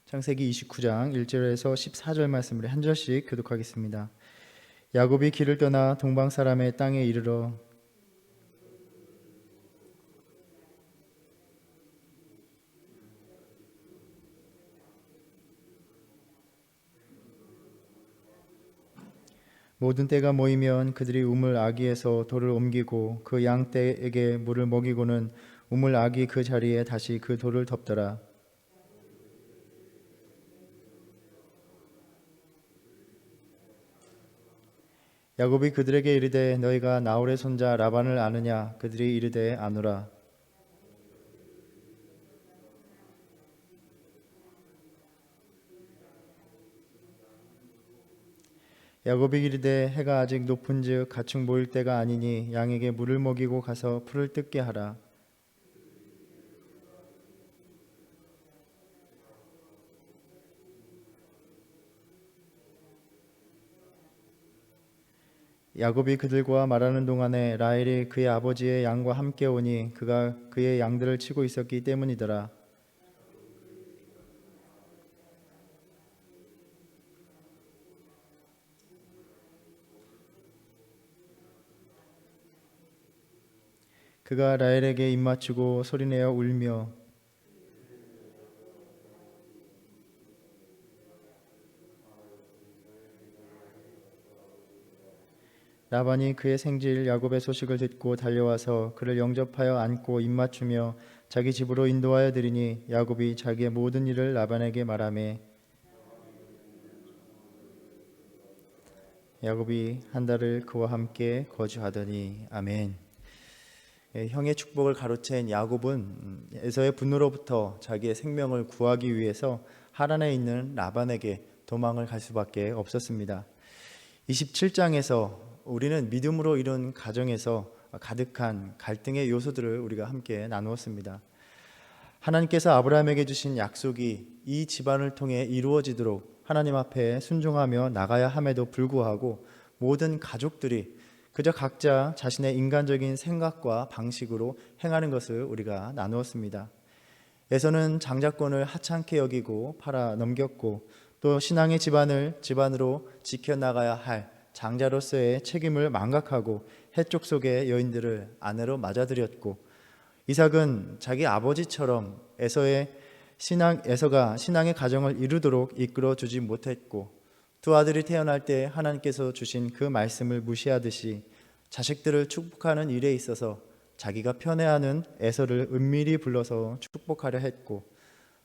창세기 29장 1절에서 14절 말씀을 한 절씩 교독하겠습니다. 야곱이 길을 떠나 동방 사람의 땅에 이르러 모든 떼가 모이면 그들이 우물 아기에서 돌을 옮기고 그 양 떼에게 물을 먹이고는 우물 아기 그 자리에 다시 그 돌을 덮더라. 야곱이 그들에게 이르되 너희가 나홀의 손자 라반을 아느냐? 그들이 이르되 아노라. 야곱이 이르되 해가 아직 높은즉 가축 모일 때가 아니니 양에게 물을 먹이고 가서 풀을 뜯게 하라. 야곱이 그들과 말하는 동안에 라헬이 그의 아버지의 양과 함께 오니 그가 그의 양들을 치고 있었기 때문이더라. 그가 라헬에게 입맞추고 소리내어 울며 라반이 그의 생질 야곱의 소식을 듣고 달려와서 그를 영접하여 안고 입맞추며 자기 집으로 인도하여 드리니 야곱이 자기의 모든 일을 라반에게 말하매 야곱이 한 달을 그와 함께 거주하더니. 아멘. 형의 축복을 가로챈 야곱은 에서의 분노로부터 자기의 생명을 구하기 위해서 하란에 있는 라반에게 도망을 갈 수밖에 없었습니다. 27장에서 우리는 믿음으로 이룬 가정에서 가득한 갈등의 요소들을 우리가 함께 나누었습니다. 하나님께서 아브라함에게 주신 약속이 이 집안을 통해 이루어지도록 하나님 앞에 순종하며 나가야 함에도 불구하고 모든 가족들이 그저 각자 자신의 인간적인 생각과 방식으로 행하는 것을 우리가 나누었습니다. 에서는 장자권을 하찮게 여기고 팔아 넘겼고 또 신앙의 집안으로 지켜나가야 할 장자로서의 책임을 망각하고 해쪽 속의 여인들을 아내로 맞아들였고, 이삭은 자기 아버지처럼 에서가 신앙의 가정을 이루도록 이끌어주지 못했고, 두 아들이 태어날 때 하나님께서 주신 그 말씀을 무시하듯이 자식들을 축복하는 일에 있어서 자기가 편애하는 에서를 은밀히 불러서 축복하려 했고,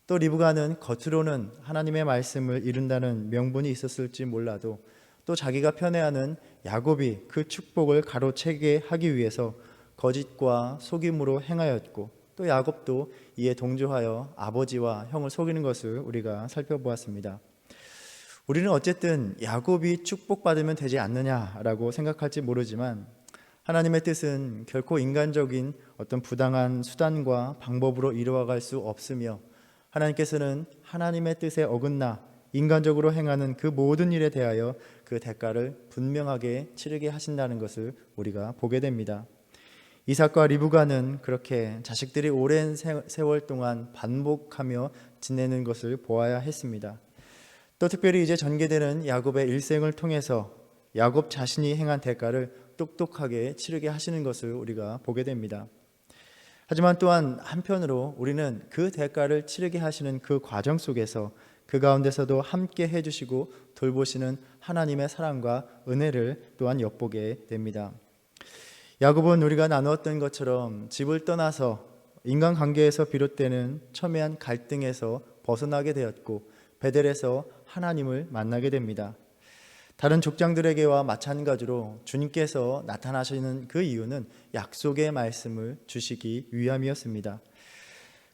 또 리브가는 겉으로는 하나님의 말씀을 이룬다는 명분이 있었을지 몰라도 또 자기가 편애하는 야곱이 그 축복을 가로채게 하기 위해서 거짓과 속임으로 행하였고, 또 야곱도 이에 동조하여 아버지와 형을 속이는 것을 우리가 살펴보았습니다. 우리는 어쨌든 야곱이 축복받으면 되지 않느냐라고 생각할지 모르지만 하나님의 뜻은 결코 인간적인 어떤 부당한 수단과 방법으로 이루어갈 수 없으며, 하나님께서는 하나님의 뜻에 어긋나 인간적으로 행하는 그 모든 일에 대하여 그 대가를 분명하게 치르게 하신다는 것을 우리가 보게 됩니다. 이삭과 리브가는 그렇게 자식들이 오랜 세월 동안 반복하며 지내는 것을 보아야 했습니다. 또 특별히 이제 전개되는 야곱의 일생을 통해서 야곱 자신이 행한 대가를 똑똑하게 치르게 하시는 것을 우리가 보게 됩니다. 하지만 또한 한편으로 우리는 그 대가를 치르게 하시는 그 과정 속에서 그 가운데서도 함께 해주시고 돌보시는 하나님의 사랑과 은혜를 또한 엿보게 됩니다. 야곱은 우리가 나누었던 것처럼 집을 떠나서 인간관계에서 비롯되는 첨예한 갈등에서 벗어나게 되었고 베델에서 하나님을 만나게 됩니다. 다른 족장들에게와 마찬가지로 주님께서 나타나시는 그 이유는 약속의 말씀을 주시기 위함이었습니다.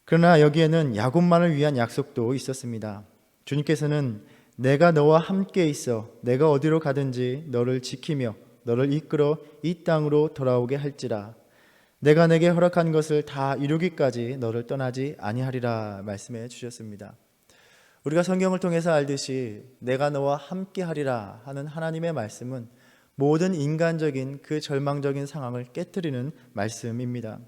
그러나 여기에는 야곱만을 위한 약속도 있었습니다. 주님께서는 내가 너와 함께 있어 내가 어디로 가든지 너를 지키며 너를 이끌어 이 땅으로 돌아오게 할지라. 내가 내게 허락한 것을 다 이루기까지 너를 떠나지 아니하리라 말씀해 주셨습니다. 우리가 성경을 통해서 알듯이 내가 너와 함께 하리라 하는 하나님의 말씀은 모든 인간적인 그 절망적인 상황을 깨트리는 말씀입니다.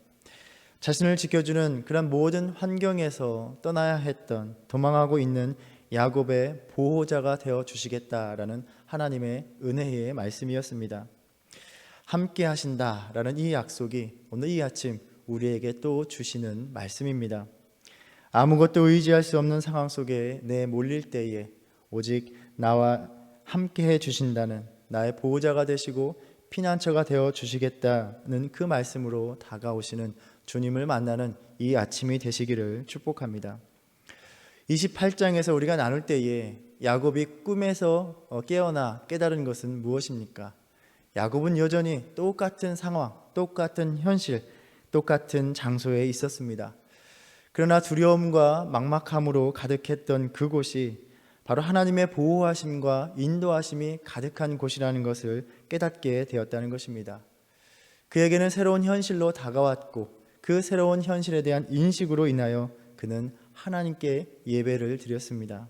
자신을 지켜주는 그런 모든 환경에서 떠나야 했던 도망하고 있는 야곱의 보호자가 되어 주시겠다라는 하나님의 은혜의 말씀이었습니다. 함께 하신다라는 이 약속이 오늘 이 아침 우리에게 또 주시는 말씀입니다. 아무것도 의지할 수 없는 상황 속에 내몰릴 때에 오직 나와 함께 해 주신다는, 나의 보호자가 되시고 피난처가 되어 주시겠다는 그 말씀으로 다가오시는 주님을 만나는 이 아침이 되시기를 축복합니다. 28장에서 우리가 나눌 때에 야곱이 꿈에서 깨어나 깨달은 것은 무엇입니까? 야곱은 여전히 똑같은 상황, 똑같은 현실, 똑같은 장소에 있었습니다. 그러나 두려움과 막막함으로 가득했던 그곳이 바로 하나님의 보호하심과 인도하심이 가득한 곳이라는 것을 깨닫게 되었다는 것입니다. 그에게는 새로운 현실로 다가왔고 그 새로운 현실에 대한 인식으로 인하여 그는 하나님께 예배를 드렸습니다.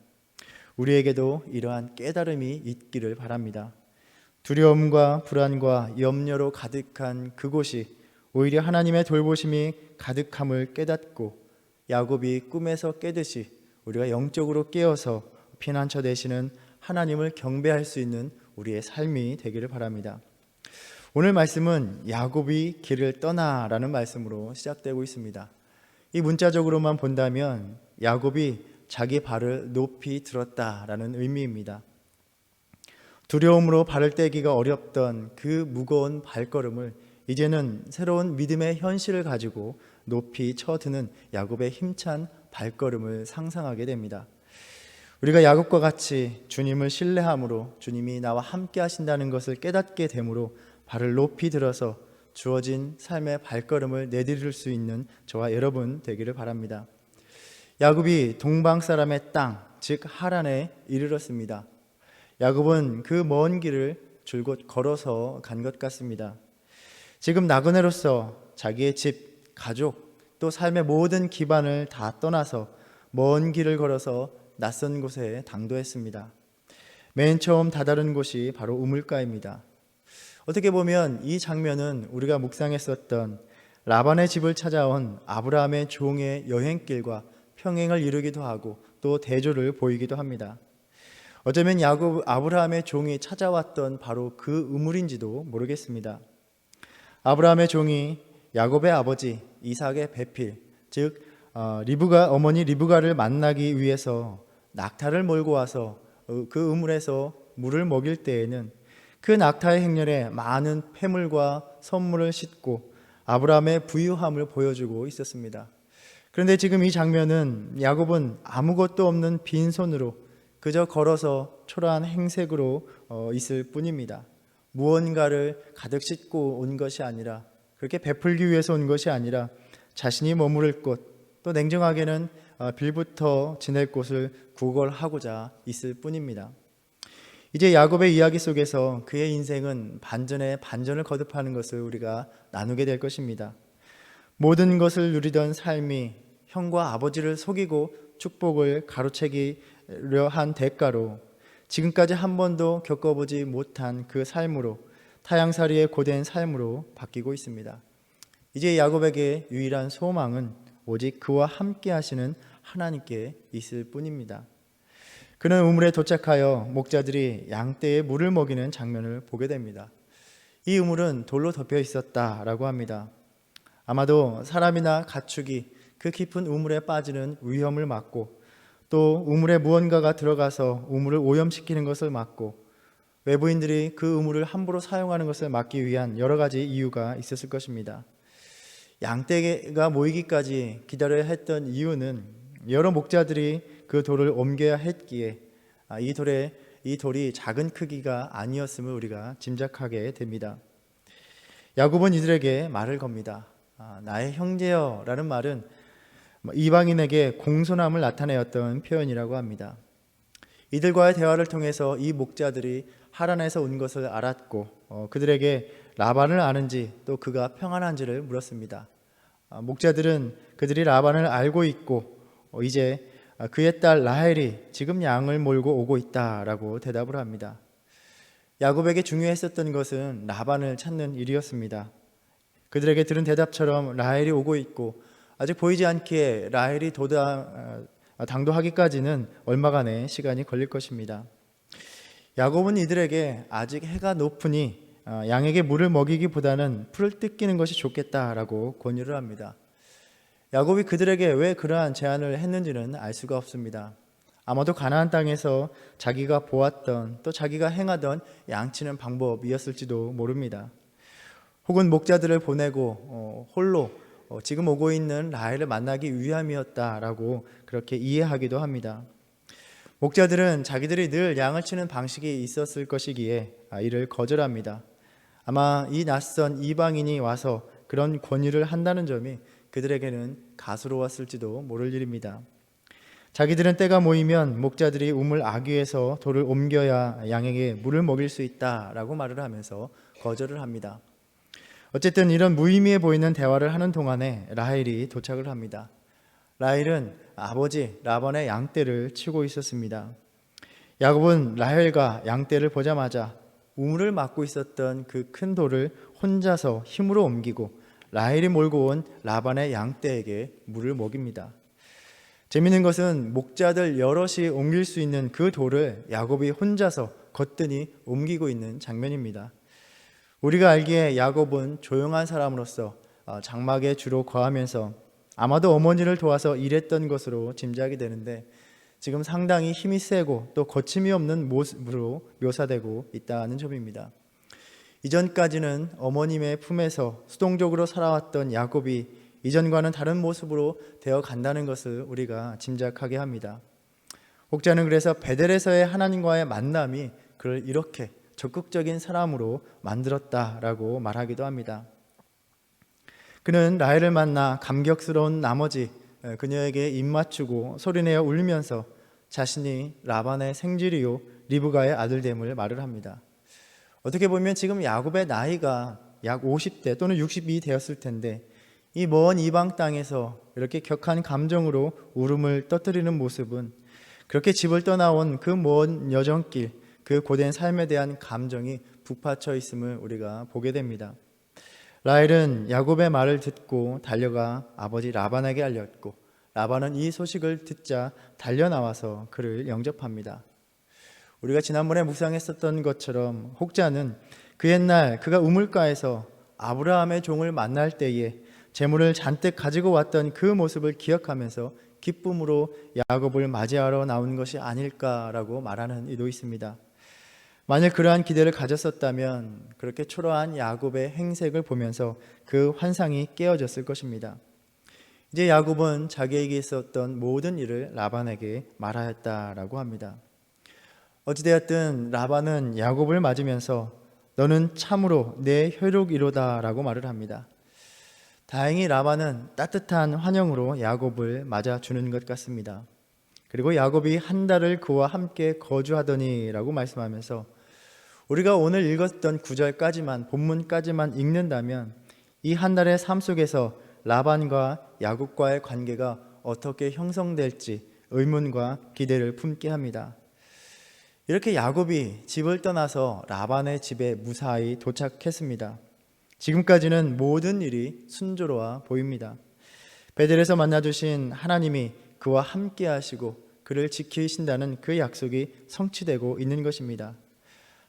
우리에게도 이러한 깨달음이 있기를 바랍니다. 두려움과 불안과 염려로 가득한 그곳이 오히려 하나님의 돌보심이 가득함을 깨닫고 야곱이 꿈에서 깨듯이 우리가 영적으로 깨어서 피난처 되시는 하나님을 경배할 수 있는 우리의 삶이 되기를 바랍니다. 오늘 말씀은 야곱이 길을 떠나라는 말씀으로 시작되고 있습니다. 이 문자적으로만 본다면 야곱이 자기 발을 높이 들었다라는 의미입니다. 두려움으로 발을 떼기가 어렵던 그 무거운 발걸음을 이제는 새로운 믿음의 현실을 가지고 높이 쳐드는 야곱의 힘찬 발걸음을 상상하게 됩니다. 우리가 야곱과 같이 주님을 신뢰함으로 주님이 나와 함께 하신다는 것을 깨닫게 되므로 발을 높이 들어서 주어진 삶의 발걸음을 내디딜 수 있는 저와 여러분 되기를 바랍니다. 야곱이 동방 사람의 땅, 즉 하란에 이르렀습니다. 야곱은 그 먼 길을 줄곧 걸어서 간 것 같습니다. 지금 나그네로서 자기의 집, 가족, 또 삶의 모든 기반을 다 떠나서 먼 길을 걸어서 낯선 곳에 당도했습니다. 맨 처음 다다른 곳이 바로 우물가입니다. 어떻게 보면 이 장면은 우리가 묵상했었던 라반의 집을 찾아온 아브라함의 종의 여행길과 평행을 이루기도 하고 또 대조를 보이기도 합니다. 어쩌면 아브라함의 종이 찾아왔던 바로 그 우물인지도 모르겠습니다. 아브라함의 종이 야곱의 아버지 이삭의 배필, 즉 어머니 리브가를 만나기 위해서 낙타를 몰고 와서 그 우물에서 물을 먹일 때에는 그 낙타의 행렬에 많은 폐물과 선물을 싣고 아브라함의 부유함을 보여주고 있었습니다. 그런데 지금 이 장면은 야곱은 아무것도 없는 빈손으로 그저 걸어서 초라한 행색으로 있을 뿐입니다. 무언가를 가득 싣고 온 것이 아니라, 그렇게 베풀기 위해서 온 것이 아니라 자신이 머무를 곳, 또 냉정하게는 빌부터 지낼 곳을 구걸하고자 있을 뿐입니다. 이제 야곱의 이야기 속에서 그의 인생은 반전에 반전을 거듭하는 것을 우리가 나누게 될 것입니다. 모든 것을 누리던 삶이 형과 아버지를 속이고 축복을 가로채기려 한 대가로 지금까지 한 번도 겪어보지 못한 그 삶으로, 타향살이의 고된 삶으로 바뀌고 있습니다. 이제 야곱에게 유일한 소망은 오직 그와 함께 하시는 하나님께 있을 뿐입니다. 그는 우물에 도착하여 목자들이 양떼에 물을 먹이는 장면을 보게 됩니다. 이 우물은 돌로 덮여 있었다라고 합니다. 아마도 사람이나 가축이 그 깊은 우물에 빠지는 위험을 막고 또 우물에 무언가가 들어가서 우물을 오염시키는 것을 막고 외부인들이 그 우물을 함부로 사용하는 것을 막기 위한 여러 가지 이유가 있었을 것입니다. 양떼가 모이기까지 기다려야 했던 이유는 여러 목자들이 그 돌을 옮겨야 했기에 이 돌이 작은 크기가 아니었음을 우리가 짐작하게 됩니다. 야곱은 이들에게 말을 겁니다. 나의 형제여 라는 말은 이방인에게 공손함을 나타내었던 표현이라고 합니다. 이들과의 대화를 통해서 이 목자들이 하란에서 온 것을 알았고 그들에게 라반을 아는지 또 그가 평안한지를 물었습니다. 목자들은 그들이 라반을 알고 있고 이제 그의 딸 라헬이 지금 양을 몰고 오고 있다라고 대답을 합니다. 야곱에게 중요했었던 것은 라반을 찾는 일이었습니다. 그들에게 들은 대답처럼 라헬이 오고 있고 아직 보이지 않기에 라헬이 당도하기까지는 얼마간의 시간이 걸릴 것입니다. 야곱은 이들에게 아직 해가 높으니 양에게 물을 먹이기보다는 풀을 뜯기는 것이 좋겠다라고 권유를 합니다. 야곱이 그들에게 왜 그러한 제안을 했는지는 알 수가 없습니다. 아마도 가나안 땅에서 자기가 보았던 또 자기가 행하던 양치는 방법이었을지도 모릅니다. 혹은 목자들을 보내고 홀로 지금 오고 있는 라헬을 만나기 위함이었다라고 그렇게 이해하기도 합니다. 목자들은 자기들이 늘 양을 치는 방식이 있었을 것이기에 이를 거절합니다. 아마 이 낯선 이방인이 와서 그런 권유를 한다는 점이 그들에게는 가스로웠을지도 모를 일입니다. 자기들은 때가 모이면 목자들이 우물 아귀에서 돌을 옮겨야 양에게 물을 먹일 수 있다라고 말을 하면서 거절을 합니다. 어쨌든 이런 무의미해 보이는 대화를 하는 동안에 라헬이 도착을 합니다. 라헬은 아버지 라반의 양떼를 치고 있었습니다. 야곱은 라헬과 양떼를 보자마자 우물을 막고 있었던 그 큰 돌을 혼자서 힘으로 옮기고 라헬이 몰고 온 라반의 양떼에게 물을 먹입니다. 재미있는 것은 목자들 여럿이 옮길 수 있는 그 돌을 야곱이 혼자서 거뜬히 옮기고 있는 장면입니다. 우리가 알기에 야곱은 조용한 사람으로서 장막에 주로 거하면서 아마도 어머니를 도와서 일했던 것으로 짐작이 되는데 지금 상당히 힘이 세고 또 거침이 없는 모습으로 묘사되고 있다는 점입니다. 이전까지는 어머님의 품에서 수동적으로 살아왔던 야곱이 이전과는 다른 모습으로 되어 간다는 것을 우리가 짐작하게 합니다. 혹자는 그래서 베델에서의 하나님과의 만남이 그를 이렇게 적극적인 사람으로 만들었다라고 말하기도 합니다. 그는 라헬을 만나 감격스러운 나머지 그녀에게 입맞추고 소리내어 울면서 자신이 라반의 생쥐리요 리브가의 아들됨을 말을 합니다. 어떻게 보면 지금 야곱의 나이가 약 50대 또는 60이 되었을 텐데 이 먼 이방 땅에서 이렇게 격한 감정으로 울음을 터뜨리는 모습은 그렇게 집을 떠나온 그 먼 여정길, 그 고된 삶에 대한 감정이 북받쳐 있음을 우리가 보게 됩니다. 라헬은 야곱의 말을 듣고 달려가 아버지 라반에게 알렸고 라반은 이 소식을 듣자 달려나와서 그를 영접합니다. 우리가 지난번에 묵상했었던 것처럼 혹자는 그 옛날 그가 우물가에서 아브라함의 종을 만날 때에 재물을 잔뜩 가지고 왔던 그 모습을 기억하면서 기쁨으로 야곱을 맞이하러 나온 것이 아닐까라고 말하는 이도 있습니다. 만일 그러한 기대를 가졌었다면 그렇게 초라한 야곱의 행색을 보면서 그 환상이 깨어졌을 것입니다. 이제 야곱은 자기에게 있었던 모든 일을 라반에게 말하였다라고 합니다. 어찌되었든 라반은 야곱을 맞으면서 너는 참으로 내 혈육이로다라고 말을 합니다. 다행히 라반은 따뜻한 환영으로 야곱을 맞아주는 것 같습니다. 그리고 야곱이 한 달을 그와 함께 거주하더니라고 말씀하면서 우리가 오늘 읽었던 구절까지만 본문까지만 읽는다면 이 한 달의 삶 속에서 라반과 야곱과의 관계가 어떻게 형성될지 의문과 기대를 품게 합니다. 이렇게 야곱이 집을 떠나서 라반의 집에 무사히 도착했습니다. 지금까지는 모든 일이 순조로워 보입니다. 베델에서 만나주신 하나님이 그와 함께 하시고 그를 지키신다는 그 약속이 성취되고 있는 것입니다.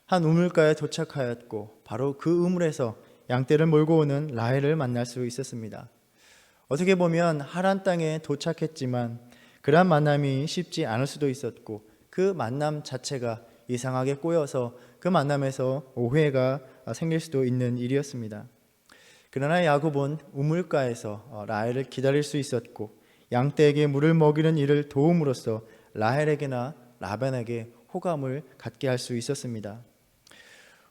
한 우물가에 도착하였고 바로 그 우물에서 양떼를 몰고 오는 라헬을 만날 수 있었습니다. 어떻게 보면 하란 땅에 도착했지만 그러한 만남이 쉽지 않을 수도 있었고 그 만남 자체가 이상하게 꼬여서 그 만남에서 오해가 생길 수도 있는 일이었습니다. 그러나 야곱은 우물가에서 라헬을 기다릴 수 있었고 양떼에게 물을 먹이는 일을 도움으로써 라헬에게나 라반에게 호감을 갖게 할 수 있었습니다.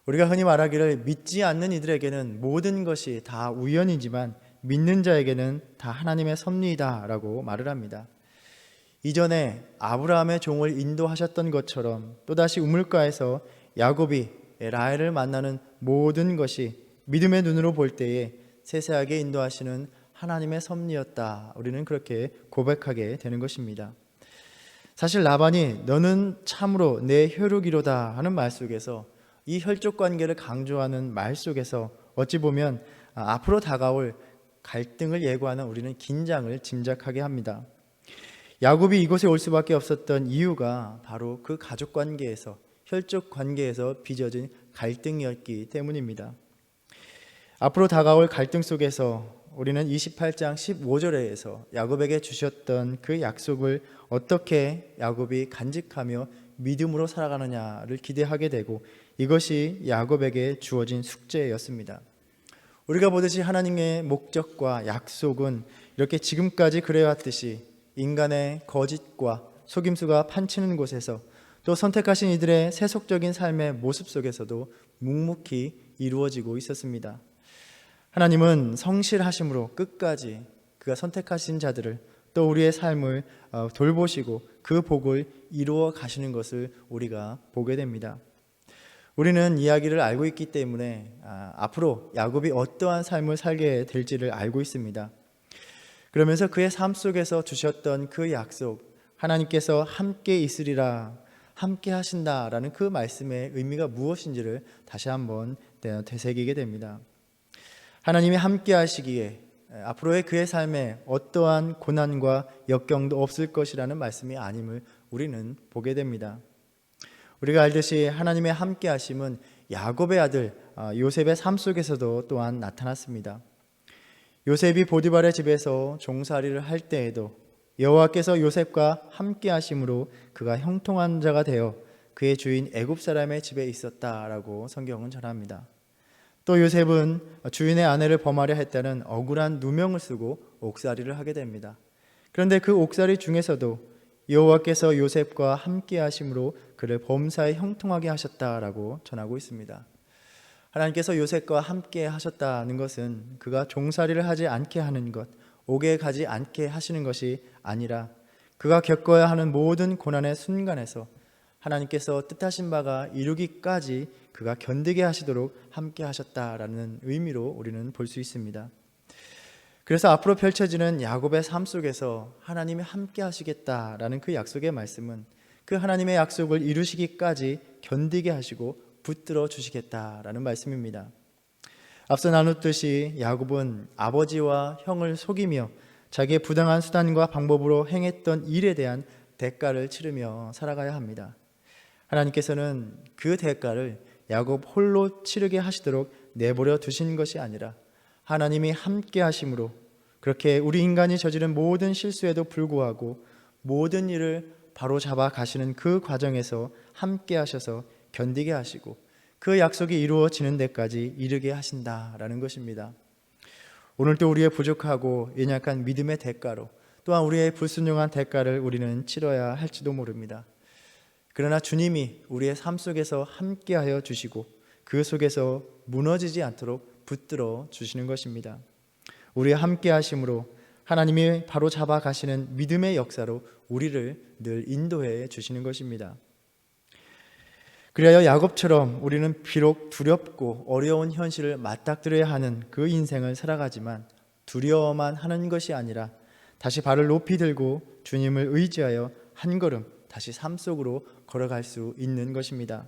우리가 흔히 말하기를 믿지 않는 이들에게는 모든 것이 다 우연이지만 믿는 자에게는 다 하나님의 섭리이다라고 말을 합니다. 이전에 아브라함의 종을 인도하셨던 것처럼 또다시 우물가에서 야곱이 라헬을 만나는 모든 것이 믿음의 눈으로 볼 때에 세세하게 인도하시는 하나님의 섭리였다. 우리는 그렇게 고백하게 되는 것입니다. 사실 라반이 너는 참으로 내 혈육이로다 하는 말 속에서 이 혈족 관계를 강조하는 말 속에서 어찌 보면 앞으로 다가올 갈등을 예고하는 우리는 긴장을 짐작하게 합니다. 야곱이 이곳에 올 수밖에 없었던 이유가 바로 그 가족 관계에서, 혈족 관계에서 빚어진 갈등이었기 때문입니다. 앞으로 다가올 갈등 속에서 우리는 28장 15절에서 야곱에게 주셨던 그 약속을 어떻게 야곱이 간직하며 믿음으로 살아가느냐를 기대하게 되고, 이것이 야곱에게 주어진 숙제였습니다. 우리가 보듯이 하나님의 목적과 약속은 이렇게 지금까지 그래왔듯이 인간의 거짓과 속임수가 판치는 곳에서, 또 선택하신 이들의 세속적인 삶의 모습 속에서도 묵묵히 이루어지고 있었습니다. 하나님은 성실하심으로 끝까지 그가 선택하신 자들을, 또 우리의 삶을 돌보시고 그 복을 이루어 가시는 것을 우리가 보게 됩니다. 우리는 이야기를 알고 있기 때문에 앞으로 야곱이 어떠한 삶을 살게 될지를 알고 있습니다. 그러면서 그의 삶 속에서 주셨던 그 약속, 하나님께서 함께 있으리라, 함께 하신다라는 그 말씀의 의미가 무엇인지를 다시 한번 되새기게 됩니다. 하나님이 함께 하시기에 앞으로의 그의 삶에 어떠한 고난과 역경도 없을 것이라는 말씀이 아님을 우리는 보게 됩니다. 우리가 알듯이 하나님의 함께 하심은 야곱의 아들 요셉의 삶 속에서도 또한 나타났습니다. 요셉이 보디발의 집에서 종살이를 할 때에도 여호와께서 요셉과 함께 하심으로 그가 형통한 자가 되어 그의 주인 애굽 사람의 집에 있었다라고 성경은 전합니다. 또 요셉은 주인의 아내를 범하려 했다는 억울한 누명을 쓰고 옥살이를 하게 됩니다. 그런데 그 옥살이 중에서도 여호와께서 요셉과 함께 하심으로 그를 범사에 형통하게 하셨다라고 전하고 있습니다. 하나님께서 요셉과 함께 하셨다는 것은 그가 종살이를 하지 않게 하는 것, 옥에 가지 않게 하시는 것이 아니라 그가 겪어야 하는 모든 고난의 순간에서 하나님께서 뜻하신 바가 이루기까지 그가 견디게 하시도록 함께 하셨다라는 의미로 우리는 볼 수 있습니다. 그래서 앞으로 펼쳐지는 야곱의 삶 속에서 하나님이 함께 하시겠다라는 그 약속의 말씀은 그 하나님의 약속을 이루시기까지 견디게 하시고 붙들어 주시겠다라는 말씀입니다. 앞서 나눴듯이 야곱은 아버지와 형을 속이며 자기의 부당한 수단과 방법으로 행했던 일에 대한 대가를 치르며 살아가야 합니다. 하나님께서는 그 대가를 야곱 홀로 치르게 하시도록 내버려 두신 것이 아니라 하나님이 함께 하심으로 그렇게 우리 인간이 저지른 모든 실수에도 불구하고 모든 일을 바로잡아 가시는 그 과정에서 함께 하셔서 견디게 하시고 그 약속이 이루어지는 데까지 이르게 하신다라는 것입니다. 오늘도 우리의 부족하고 연약한 믿음의 대가로, 또한 우리의 불순종한 대가를 우리는 치러야 할지도 모릅니다. 그러나 주님이 우리의 삶 속에서 함께하여 주시고 그 속에서 무너지지 않도록 붙들어 주시는 것입니다. 우리의 함께하심으로 하나님이 바로 잡아 가시는 믿음의 역사로 우리를 늘 인도해 주시는 것입니다. 그리하여 야곱처럼 우리는 비록 두렵고 어려운 현실을 맞닥뜨려야 하는 그 인생을 살아가지만 두려워만 하는 것이 아니라 다시 발을 높이 들고 주님을 의지하여 한 걸음 다시 삶 속으로 걸어갈 수 있는 것입니다.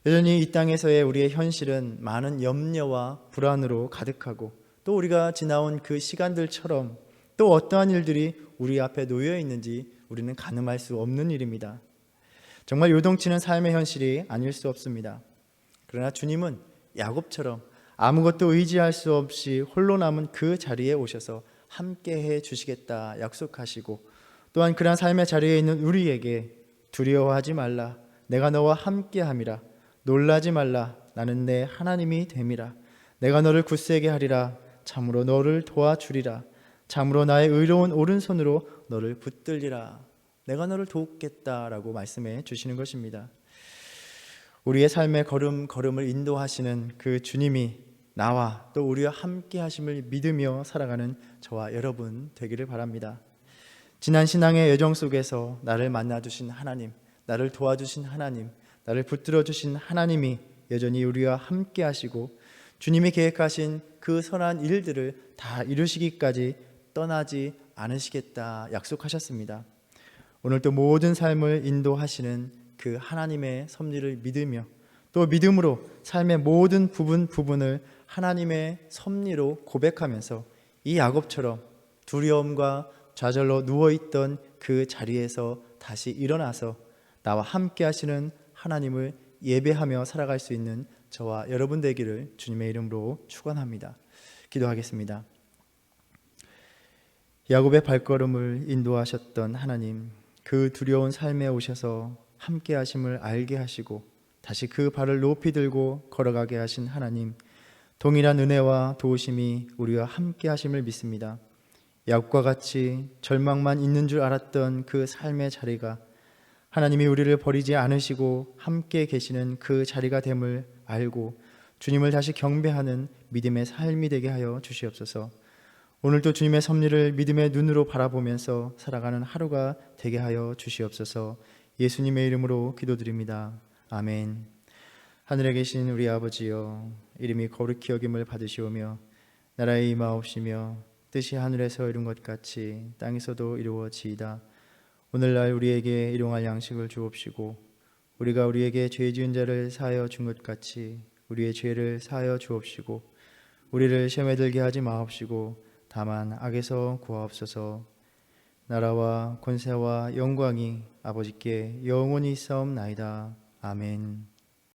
여전히 이 땅에서의 우리의 현실은 많은 염려와 불안으로 가득하고, 또 우리가 지나온 그 시간들처럼 또 어떠한 일들이 우리 앞에 놓여 있는지 우리는 가늠할 수 없는 일입니다. 정말 요동치는 삶의 현실이 아닐 수 없습니다. 그러나 주님은 야곱처럼 아무것도 의지할 수 없이 홀로 남은 그 자리에 오셔서 함께해 주시겠다 약속하시고, 또한 그러한 삶의 자리에 있는 우리에게 두려워하지 말라, 내가 너와 함께함이라, 놀라지 말라, 나는 내 하나님이 됨이라, 내가 너를 굳세게 하리라, 참으로 너를 도와주리라, 참으로 나의 의로운 오른손으로 너를 붙들리라, 내가 너를 돕겠다라고 말씀해 주시는 것입니다. 우리의 삶의 걸음걸음을 인도하시는 그 주님이 나와 또 우리와 함께 하심을 믿으며 살아가는 저와 여러분 되기를 바랍니다. 지난 신앙의 여정 속에서 나를 만나주신 하나님, 나를 도와주신 하나님, 나를 붙들어 주신 하나님이 여전히 우리와 함께 하시고 주님이 계획하신 그 선한 일들을 다 이루시기까지 떠나지 않으시겠다 약속하셨습니다. 오늘도 모든 삶을 인도하시는 그 하나님의 섭리를 믿으며 또 믿음으로 삶의 모든 부분을 하나님의 섭리로 고백하면서 이 야곱처럼 두려움과 좌절로 누워있던 그 자리에서 다시 일어나서 나와 함께 하시는 하나님을 예배하며 살아갈 수 있는 저와 여러분 되기를 주님의 이름으로 축원합니다. 기도하겠습니다. 야곱의 발걸음을 인도하셨던 하나님, 그 두려운 삶에 오셔서 함께 하심을 알게 하시고 다시 그 발을 높이 들고 걸어가게 하신 하나님, 동일한 은혜와 도우심이 우리와 함께 하심을 믿습니다. 야곱과 같이 절망만 있는 줄 알았던 그 삶의 자리가 하나님이 우리를 버리지 않으시고 함께 계시는 그 자리가 됨을 알고 주님을 다시 경배하는 믿음의 삶이 되게 하여 주시옵소서. 오늘도 주님의 섭리를 믿음의 눈으로 바라보면서 살아가는 하루가 되게 하여 주시옵소서. 예수님의 이름으로 기도드립니다. 아멘. 하늘에 계신 우리 아버지여, 이름이 거룩히 여김을 받으시오며 나라의 임하옵시며 뜻이 하늘에서 이룬 것 같이 땅에서도 이루어지이다. 오늘날 우리에게 일용할 양식을 주옵시고 우리가 우리에게 죄 지은 자를 사하여 준 것 같이 우리의 죄를 사하여 주옵시고 우리를 시험에 들게 하지 마옵시고 다만 악에서 구하옵소서. 나라와 권세와 영광이 아버지께 영원히 있사옵나이다. 아멘.